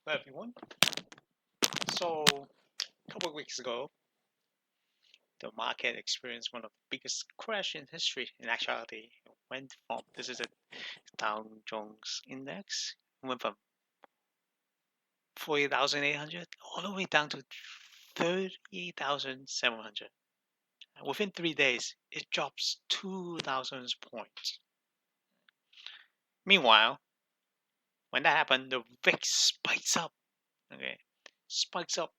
Hello everyone. So a couple of weeks ago, the market experienced one of the biggest crash in history. In actuality, it went from this is a Dow Jones index, went from 40,800 all the way down to 38,700. Within 3 days, it drops 2,000 points. Meanwhile, when that happened, the VIX spikes up. Okay, spikes up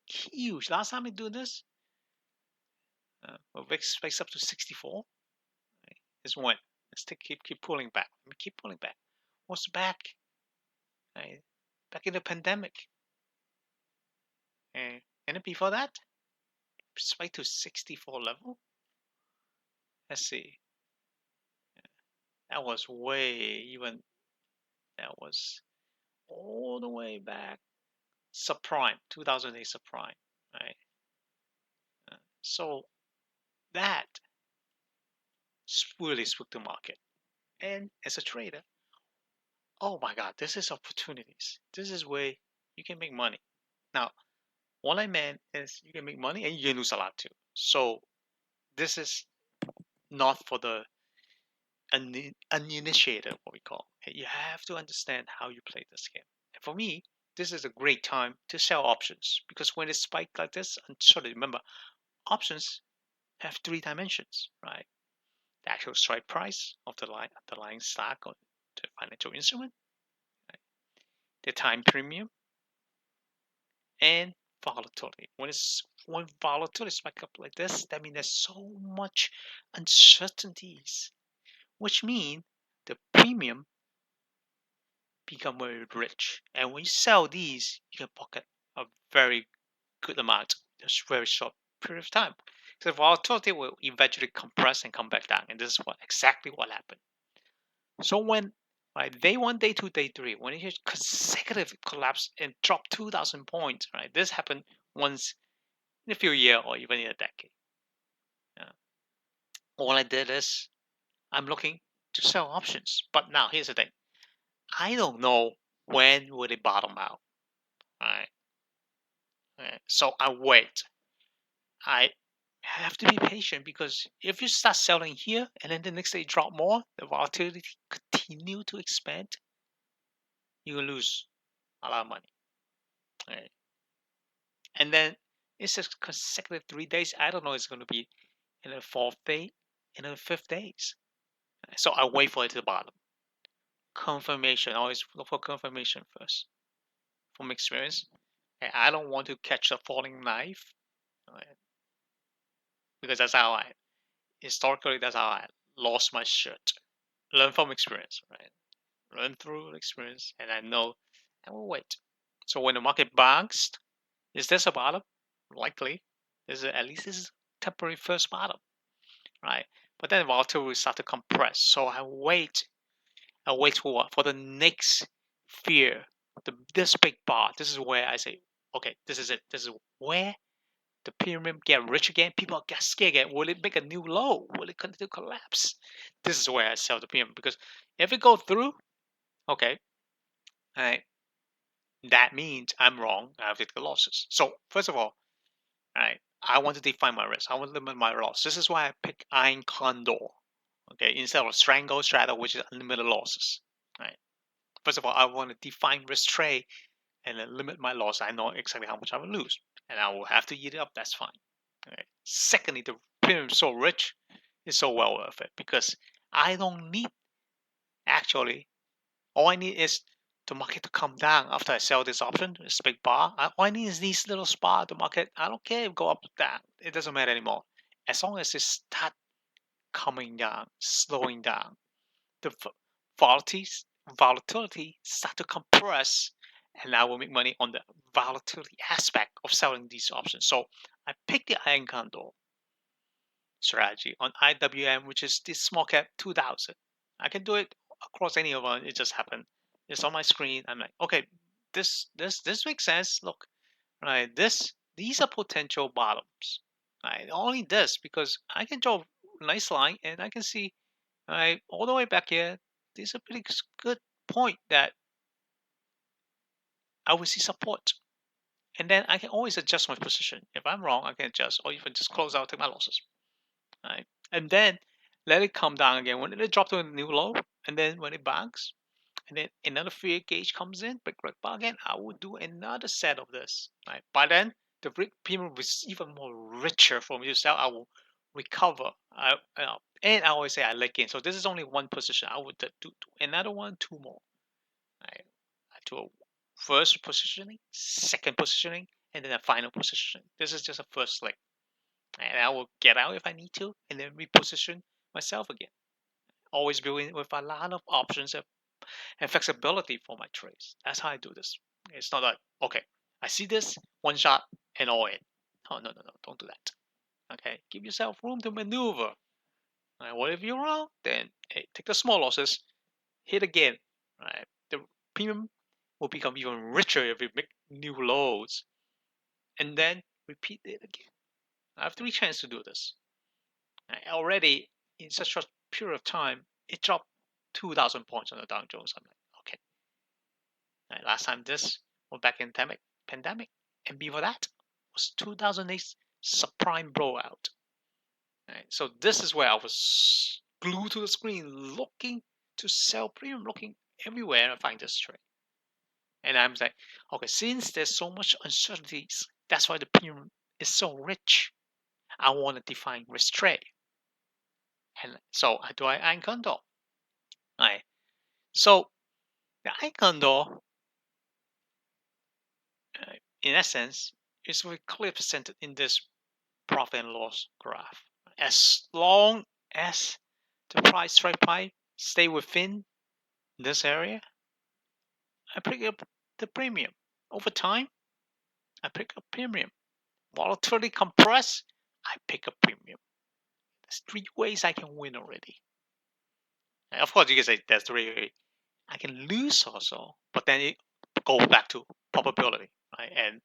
huge. Last time it did this, VIX spikes up to 64. Is when let's keep pulling back. Keep pulling back. What's back? Right? Back in the pandemic. And then before that, spike to 64 level. Let's see. That was that was all the way back subprime, 2008 subprime, right? So that really spooked the market. And as a trader, oh my God, this is opportunities. This is where you can make money. Now, what I meant is you can make money and you can lose a lot too. So this is not for the uninitiated, what we call. You have to understand how you play this game. And for me, this is a great time to sell options because when it spikes like this, and sorry, remember, options have 3 dimensions, right? The actual strike price of the underlying stock or the financial instrument, right? The time premium, and volatility. When volatility spike up like this, that means there's so much uncertainties, which means the premium become very rich. And when you sell these, you can pocket a very good amount in a very short period of time. So the volatility will eventually compress and come back down. And this is exactly what happened. So when day 1, day 2, day 3, when you consecutive collapse and drop 2,000 points, right? This happened once in a few years or even in a decade. All I did is I'm looking to sell options. But now here's the thing. I don't know when will it bottom out. Right? So I wait. I have to be patient because if you start selling here and then the next day drop more, the volatility continue to expand, you will lose a lot of money. Right? And then it's just consecutive 3 days. I don't know it's going to be in the fourth day, in the fifth days. So I wait for it to the bottom. Confirmation. Always look for confirmation first. From experience, I don't want to catch a falling knife, right? Because historically that's how I lost my shirt. Learn from experience, right? Learn through experience, and I know I will wait. So when the market bounced, is this a bottom? Likely. At least this is temporary first bottom, right? But then volatility will start to compress. So I wait for what? For the next fear. This big bar. This is where I say, okay, this is it. This is where the premium get rich again. People get scared again. Will it make a new low? Will it continue to collapse? This is where I sell the premium because if it goes through, okay, right, that means I'm wrong. I have to take the losses. So first of all, right, I want to define my risk. I want to limit my loss. This is why I pick Iron Condor, okay, instead of Strangle Straddle, which is unlimited losses. Right. First of all, I want to define risk trade and then limit my loss. I know exactly how much I will lose, and I will have to eat it up. That's fine. Okay. Secondly, the premium is so rich, it's so well worth it because I don't need actually. All I need is the market to come down after I sell this option, this big bar. All I need is these little spot. The market, I don't care if it go up or down. It doesn't matter anymore. As long as it start coming down, slowing down, the volatility start to compress, and I will make money on the volatility aspect of selling these options. So I picked the Iron Condor strategy on IWM, which is this small cap 2000. I can do it across any of them. It just happened. It's on my screen. I'm like, okay, this makes sense. Look, right? These are potential bottoms. Right? Only this because I can draw a nice line and I can see right all the way back here. These are pretty good point that I will see support. And then I can always adjust my position. If I'm wrong, I can adjust or even just close out, take my losses. Right? And then let it come down again. When it drops to a new low, and then when it banks, and then another fear gauge comes in, break bar again, I will do another set of this. Right? By then, the premium was even more richer for me to sell. I will recover. And I always say I leg in. So this is only one position. I would do another one, two more. Right? I do a first positioning, second positioning, and then a final positioning. This is just a first leg. And I will get out if I need to, and then reposition myself again. Always building with a lot of options and flexibility for my trades. That's how I do this. It's not like, okay, I see this, one shot, and all in. Oh, no, don't do that. Okay, give yourself room to maneuver. Right, what if you're wrong? Then hey, take the small losses, hit again. Right, the premium will become even richer if you make new lows, and then repeat it again. I have 3 chances to do this. Already in such a short period of time, it dropped 2,000 points on the Dow Jones. I'm like, okay. Last time this was back in pandemic, and before that was 2008 subprime blowout. Right? So this is where I was glued to the screen, looking to sell premium, looking everywhere and find this trade. And I'm like, okay, since there's so much uncertainties, that's why the premium is so rich. I want to define risk trade. And so I do Iron Condor. Right. So the Iron Condor, in essence, is very clearly presented in this profit and loss graph. As long as the strike price stay within this area, I pick up the premium. Over time, I pick up premium. Volatility compress, I pick up premium. There's 3 ways I can win already. And of course, you can say there's 3 ways I can lose also, but then it goes back to probability, right? And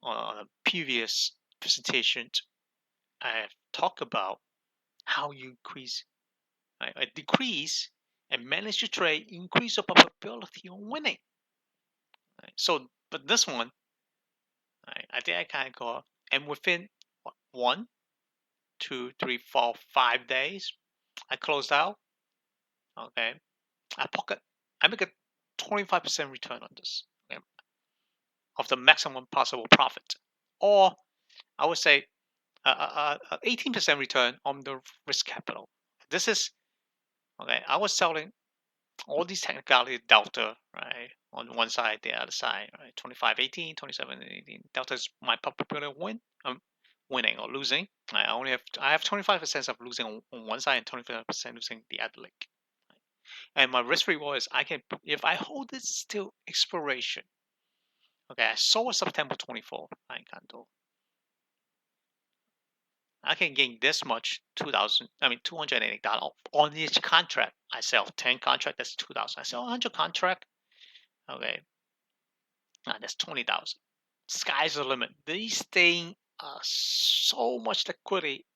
on a previous presentation, I have talked about how you increase, right, decrease, and manage to trade, increase your probability of winning. Right? So, but this one, right, I think I kind of go, and within what, 1, 2, 3, 4, 5 days, I closed out. Okay, I make a 25% return on this, okay, of the maximum possible profit, or I would say 18% return on the risk capital. This is okay. I was selling all these technicality delta, right, on one side, the other side, right, 25-18, 27-18. Delta is my probability of winning or losing. I have 25% of losing on one side and 25% losing the other leg. And my risk reward is I can, if I hold this till expiration. Okay, I sold September 24, I can do. I can gain this much, $280 on each contract. I sell 10 contract, that's 2,000. I sell 100 contract, okay, that's 20,000. Sky's the limit. These things are so much liquidity.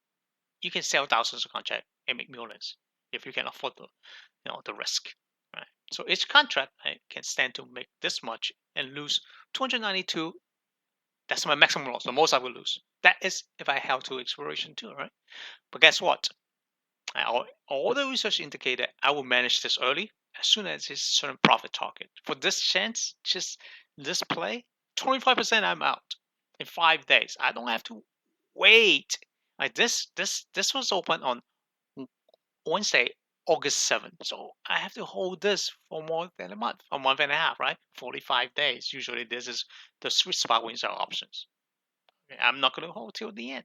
You can sell thousands of contract and make millions if you can afford the risk, right? So each contract can stand to make this much and lose 292. That's my maximum loss. The most I will lose. That is if I held to expiration too, right? But guess what? All the research indicated I will manage this early as soon as it's certain profit target. For this chance, just this play, 25% I'm out in 5 days. I don't have to wait. Like this was open on Wednesday, August 7th. So I have to hold this for more than a month and a half, right? 45 days. Usually this is the sweet spot when you sell options. Okay, I'm not going to hold till the end.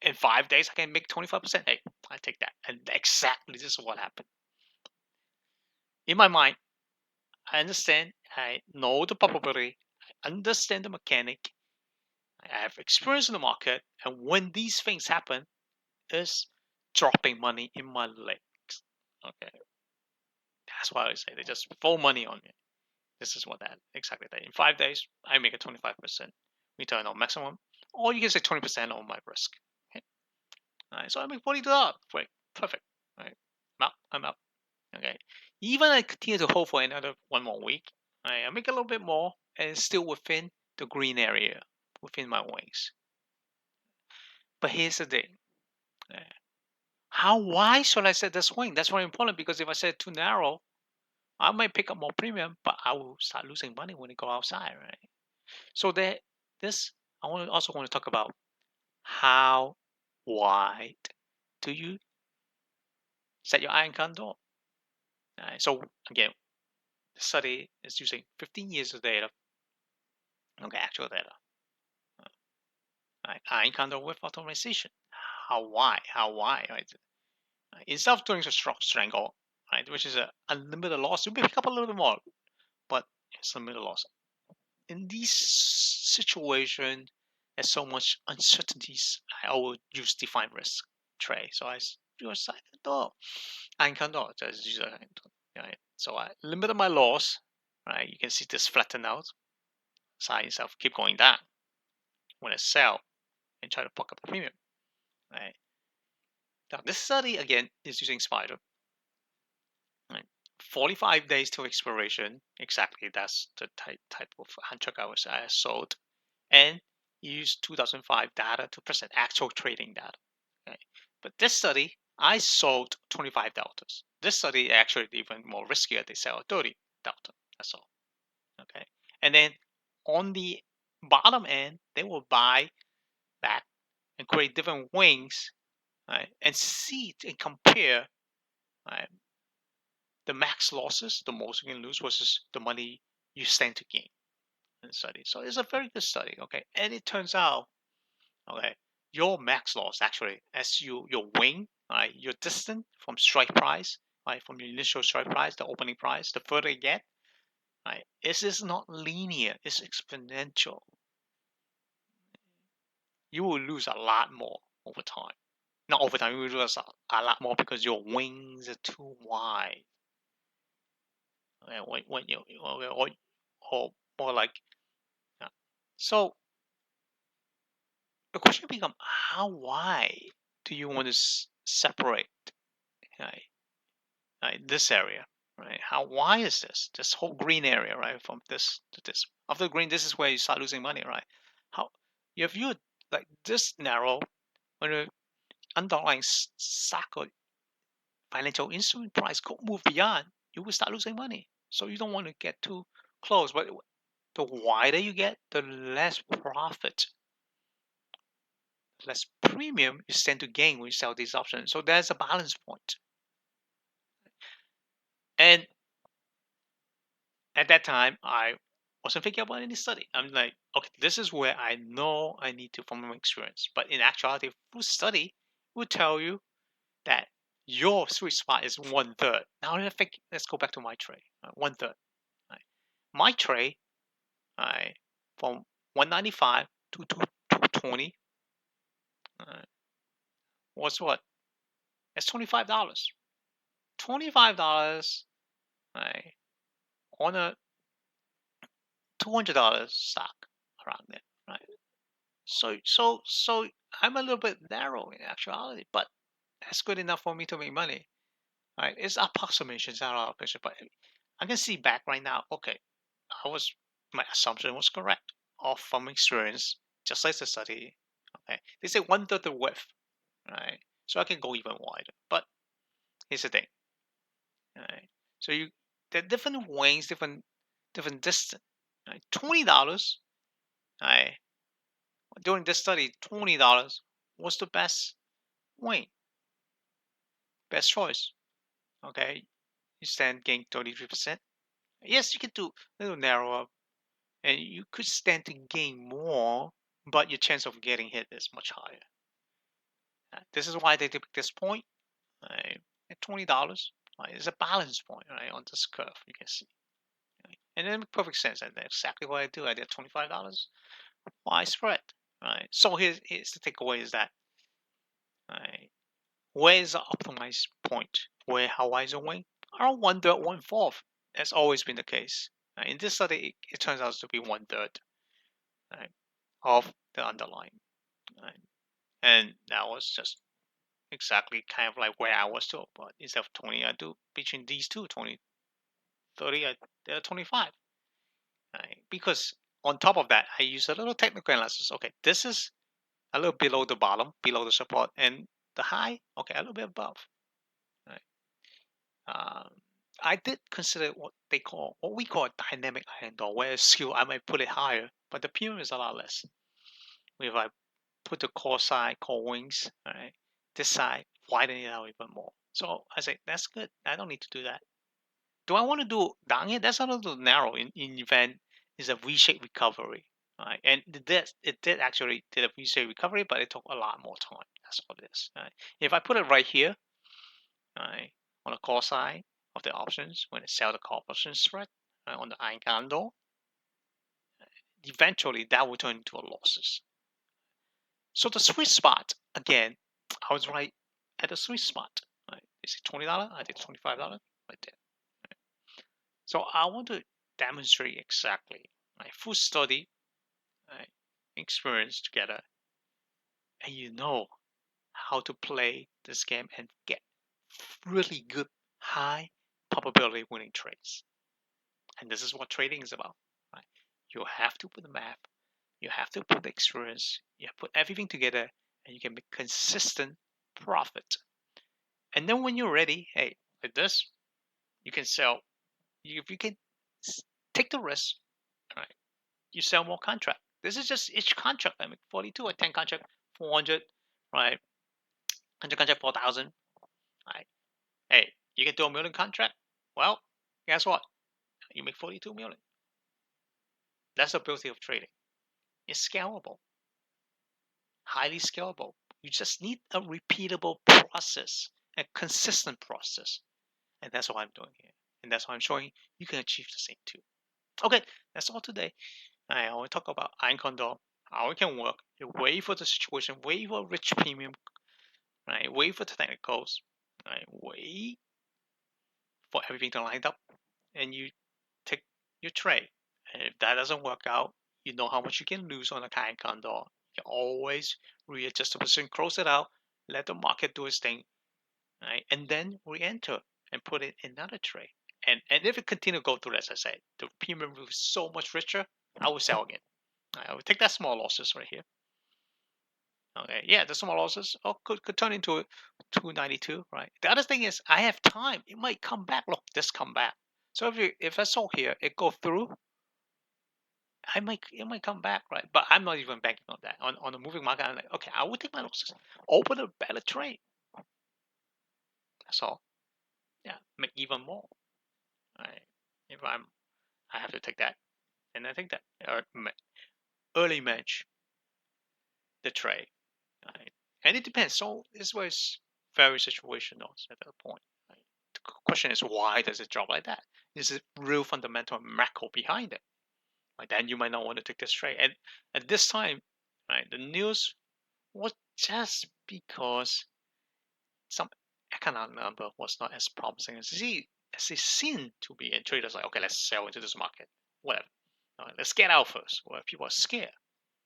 In 5 days, I can make 25%. Hey, I take that. And exactly this is what happened. In my mind, I understand, I know the probability, I understand the mechanic, I have experience in the market, and when these things happen, is dropping money in my legs. Okay. That's why I say they just throw money on me. This is what that exactly that. In 5 days, I make a 25% return on maximum, or you can say 20% on my risk. Okay. All right, so I make $40. Great, perfect. All right, I'm out. Okay. Even I continue to hold for another 1 more week. Right? I make a little bit more, and it's still within the green area, within my wings. But here's the thing. How wide should I set this wing? That's very important, because if I set it too narrow, I might pick up more premium, but I will start losing money when I go outside, right? So this I also want to talk about how wide do you set your iron condor. So again, the study is using 15 years of data, okay, actual data. Right? Iron condor with optimization. How wide? How wide? Right? Instead of doing a strangle, right, which is a unlimited loss, you may pick up a little bit more, but it's limited loss. In this situation, there's so much uncertainties. I will use defined risk trade. So I use iron condor. Just use right? So I limited my loss. Right? You can see this flatten out. Sign itself keep going down when I sell and try to pick up the premium. Right? Now this study again is using Spider. Right? 45 days till expiration. Exactly, that's the type of contract I sold, and use 2005 data to present actual trading data. Okay? But this study, I sold 25 deltas. This study actually even more riskier. They sell 30 delta. That's all. Okay, and then on the bottom end, they will buy that and create different wings, right? And see and compare, right, the max losses, the most you can lose, versus the money you stand to gain in the study. So it's a very good study, okay? And it turns out, okay, your max loss actually, as your wing, right, your distance from strike price, right, from your initial strike price, the opening price, the further you get, right, it is not linear, it's exponential. You will lose a lot more over time. Not over time, you will lose a lot more because your wings are too wide. Okay, when you or like, yeah. So the question becomes, how wide do you want to separate, right, right, this area, right? How wide is this whole green area, right, from this to this? After green, this is where you start losing money, right? How if you like this narrow, when the underlying stock or financial instrument price could move beyond, you will start losing money. So you don't want to get too close. But the wider you get, the less profit, less premium you stand to gain when you sell these options. So there's a balance point. And at that time, I wasn't thinking about any study. I'm like, okay, this is where I know I need to from my experience. But in actuality, full study will tell you that your sweet spot is 1/3. Now let's go back to my trade. 1/3. Right? My trade, right, from 195 to 220, was what? It's $25. $25, right, on a $200 stock around there, right? So I'm a little bit narrow in actuality, but that's good enough for me to make money, right? It's approximations, not all picture, but I can see back right now. Okay, my assumption was correct, off from experience, just like the study. Okay, they say 1/3 the width, right? So I can go even wider. But here's the thing, right? So there are different wings, different distance. Right? $20, right? During this study, $20 was the best wing, best choice. Okay, you stand gain 33%. Yes, you can do a little narrower, and you could stand to gain more, but your chance of getting hit is much higher. This is why they pick this point, right, at $20. Right, it's a balance point, right, on this curve. You can see, right? And it makes perfect sense. And that's exactly what I do. I did $25. Why spread? Right. So here's the takeaway: is that, right, where is the optimized point? Where how wide is the wing? Around 1/3, 1/4. That's always been the case. In this study, it turns out to be 1/3, right, of the underlying. Right? And that was just exactly kind of like where I was too. But instead of 20, I do between these two, 20, 30, I did a 25. right? Because on top of that, I use a little technical analysis. Okay, this is a little below the bottom, below the support, and the high, okay, a little bit above. Right? Um, I did consider what we call a dynamic handle, where skew I might put it higher, but the premium is a lot less. If I put the core side, core wings, all right, this side, widen it out even more. So I say that's good. I don't need to do that. Do I want to do down here? That's a little narrow in event is a V-shaped recovery. Right? And it did actually did a V-shaped recovery, but it took a lot more time. That's what it is. Right? If I put it right here, right, on the call side of the options, when it sell the call option spread on the Iron Condor, eventually that will turn into a losses. So the sweet spot, again, I was right at the sweet spot. Right? Is it $20? I did $25 right there. So I want to demonstrate exactly my full study, my experience together, and you know how to play this game and get really good high probability winning trades. And this is what trading is about. Right? You have to put the math, you have to put the experience, you have to put everything together, and you can make consistent profit. And then when you're ready, hey, like this, you can sell. If you can take the risk, right? You sell more contract. This is just each contract. I mean, 42 or 10 contract, 400, right? 100 contract, 4,000, right? Hey, you can do a million contract. Well, guess what? You make 42 million. That's the beauty of trading. It's scalable, highly scalable. You just need a repeatable process, a consistent process. And that's what I'm doing here. And that's what I'm showing you can achieve the same too. Okay, that's all today. I want to talk about Iron Condor, how it can work. You wait for the situation, wait for rich premium, right? Wait for the technicals, right? Wait for everything to line up, and you take your trade. And if that doesn't work out, you know how much you can lose on a Iron Condor. You can always readjust the position, close it out, let the market do its thing, right? And then re-enter and put in another trade. And if it continue to go through, as I said, the premium will be so much richer, I will sell again. I will take that small losses right here. Okay, yeah, the small losses could turn into 292, right? The other thing is I have time. It might come back. Look, this come back. So if I sold here, it go through, it might come back, right? But I'm not even banking on that. On the moving market, I'm like, okay, I will take my losses. Open a better trade. That's all. Yeah, make even more. Right? If I have to take that, and I think that early match the trade. Right? And it depends. So this was very situational at that point. Right? The question is, why does it drop like that? Is it real fundamental macro behind it? Right? Then you might not want to take this trade. And at this time, right, the news was just because some economic number was not as promising as it seemed to be. And traders like, okay, let's sell into this market. Whatever. Right, let's get out first. Where people are scared.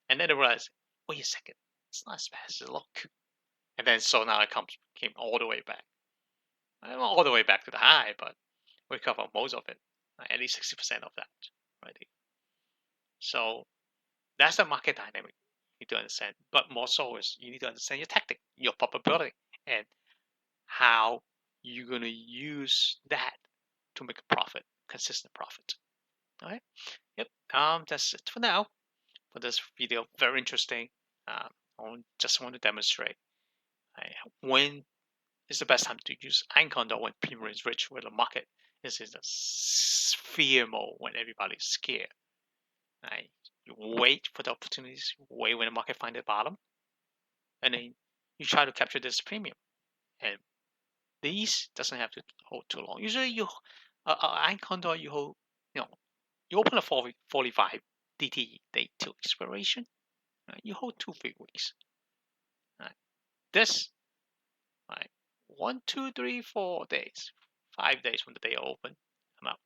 And then they realize, wait a second, it's not as bad as it look. And then so now it came all the way back. Not all the way back to the high, but we cover most of it, at least 60% of that, right? So that's the market dynamic you need to understand. But more so is you need to understand your tactic, your probability, and how you're gonna use that to make a profit, consistent profit. All right. Yep. That's it for now. For this video, very interesting. I just want to demonstrate when is the best time to use Iron Condor when premium is rich, where the market is in a fear mode when everybody's scared. Right? You wait for the opportunities, wait when the market finds the bottom, and then you try to capture this premium. And these doesn't have to hold too long. Usually, Iron Condor you hold, you open a 45 DT date to expiration. Right? You hold 2 3 weeks. Right? This, right? 1 2 3 4 days, 5 days from the day I open, I'm out.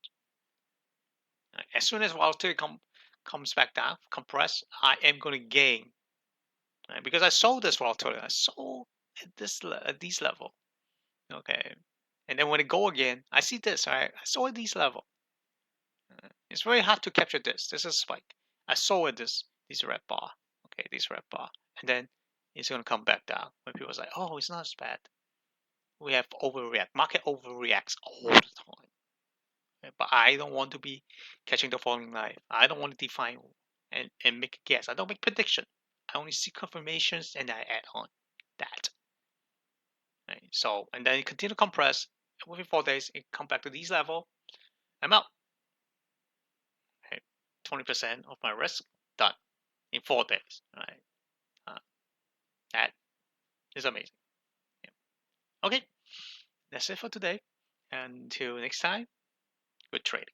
Right? As soon as volatility comes back down, compress, I am going to gain. Right? Because I sold this volatility, I sold at these level. Okay, and then when it go again, I see this. Right? I sold at these level. It's very hard to capture this. This is like I saw it this red bar. Okay, this red bar, and then it's gonna come back down when people say, "Oh, it's not as bad." We have overreact. Market overreacts all the time. Okay, but I don't want to be catching the falling knife. I don't want to define and make a guess. I don't make prediction. I only see confirmations and I add on that. Right? So and then it continue to compress. Within 4 days, it come back to this level. I'm out. 20% of my risk done in 4 days. Right? That is amazing. Yeah. Okay, that's it for today. Until next time, good trading.